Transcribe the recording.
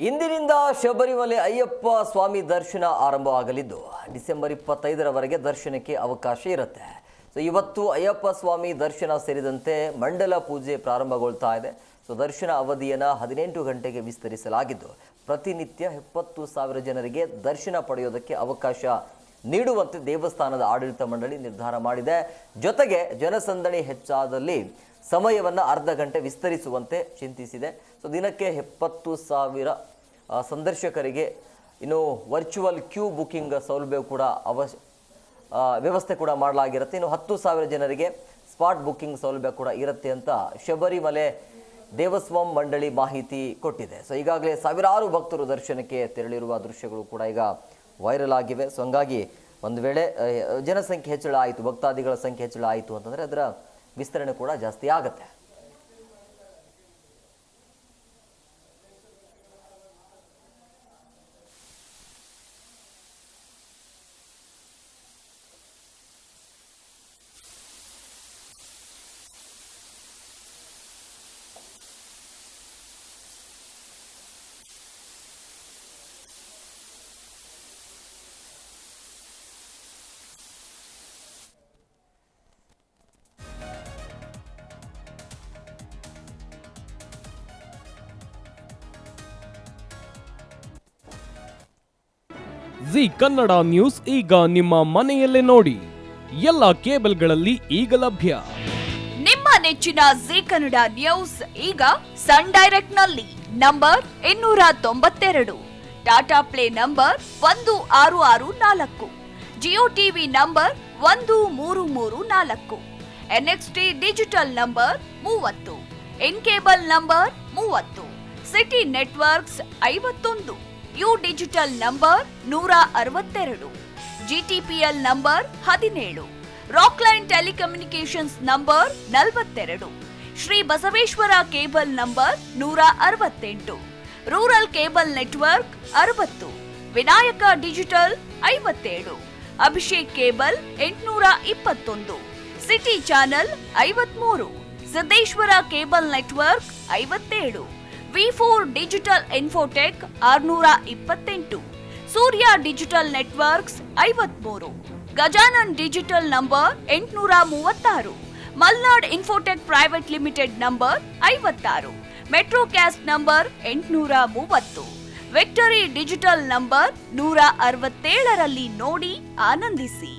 ಇಂದಿನಿಂದ ಶಬರಿಮಲೆ ಅಯ್ಯಪ್ಪ ಸ್ವಾಮಿ ದರ್ಶನ ಆರಂಭವಾಗಲಿದ್ದು ಡಿಸೆಂಬರ್ 25ರವರೆಗೆ ದರ್ಶನಕ್ಕೆ ಅವಕಾಶ ಇರುತ್ತೆ. ಇವತ್ತು ಅಯ್ಯಪ್ಪ ಸ್ವಾಮಿ ದರ್ಶನ ಸೇರಿದಂತೆ ಮಂಡಲ ಪೂಜೆ ಪ್ರಾರಂಭಗೊಳ್ತಾ ಇದೆ. ದರ್ಶನ ಅವಧಿಯನ್ನು 18 ಗಂಟೆಗೆ ವಿಸ್ತರಿಸಲಾಗಿದ್ದು ಪ್ರತಿನಿತ್ಯ 70,000 ಜನರಿಗೆ ದರ್ಶನ ಪಡೆಯೋದಕ್ಕೆ ಅವಕಾಶ ನೀಡುವಂತೆ ದೇವಸ್ಥಾನದ ಆಡಳಿತ ಮಂಡಳಿ ನಿರ್ಧಾರ ಮಾಡಿದೆ. ಜೊತೆಗೆ ಜನಸಂದಣಿ ಹೆಚ್ಚಾದಲ್ಲಿ ಸಮಯವನ್ನು ಅರ್ಧ ಗಂಟೆ ವಿಸ್ತರಿಸುವಂತೆ ಚಿಂತಿಸಿದೆ. ದಿನಕ್ಕೆ 70,000 ಸಂದರ್ಶಕರಿಗೆ ಇನ್ನು ವರ್ಚುವಲ್ ಕ್ಯೂ ಬುಕಿಂಗ್ ಸೌಲಭ್ಯ ಕೂಡ ವ್ಯವಸ್ಥೆ ಕೂಡ ಮಾಡಲಾಗಿರುತ್ತೆ. ಇನ್ನು 10,000 ಜನರಿಗೆ ಸ್ಪಾಟ್ ಬುಕಿಂಗ್ ಸೌಲಭ್ಯ ಕೂಡ ಇರುತ್ತೆ ಅಂತ ಶಬರಿಮಲೆ ದೇವಸ್ವಂ ಮಂಡಳಿ ಮಾಹಿತಿ ಕೊಟ್ಟಿದೆ. ಈಗಾಗಲೇ ಸಾವಿರಾರು ಭಕ್ತರು ದರ್ಶನಕ್ಕೆ ತೆರಳಿರುವ ದೃಶ್ಯಗಳು ಕೂಡ ಈಗ ವೈರಲ್ ಆಗಿವೆ. ಹಂಗಾಗಿ ಒಂದು ವೇಳೆ ಜನಸಂಖ್ಯೆ ಹೆಚ್ಚಳ ಆಯಿತು, ಭಕ್ತಾದಿಗಳ ಸಂಖ್ಯೆ ಹೆಚ್ಚಳ ಆಯಿತು ಅಂತಂದರೆ ಅದರ ವಿಸ್ತರಣೆ ಕೂಡ ಜಾಸ್ತಿ ಆಗುತ್ತೆ. ಜಿ ಕನ್ನಡ ನ್ಯೂಸ್ ಈಗ ನಿಮ್ಮ ಮನೆಯಲ್ಲೇ ನೋಡಿ. ಎಲ್ಲ ಕೇಬಲ್ಗಳಲ್ಲಿ ಈಗ ಲಭ್ಯ. ನಿಮ್ಮ ನೆಚ್ಚಿನ ಜಿ ಕನ್ನಡ ನ್ಯೂಸ್ ಈಗ ಸನ್ ಡೈರೆಕ್ಟ್ ನಲ್ಲಿ number 292, Tata play number 1664, Jio TV number 1334, NXT digital number 30, N cable number 30, city networks 51, U digital number 162, GTPL number 17, Rockline telecommunications number 42, Shri Basaveshwara cable number 168, rural cable network 60, Vinayaka digital 57, Abhishek cable 821, city channel 53, Siddeshwara cable network 57, V4 digital Infotech 628, ಸೂರ್ಯ digital networks 53, Gajanan digital number 836, Malnad Infotech private limited number 56, Metrocast number 830, Victory digital number 167ರಲ್ಲಿ ನೋಡಿ ಆನಂದಿಸಿ.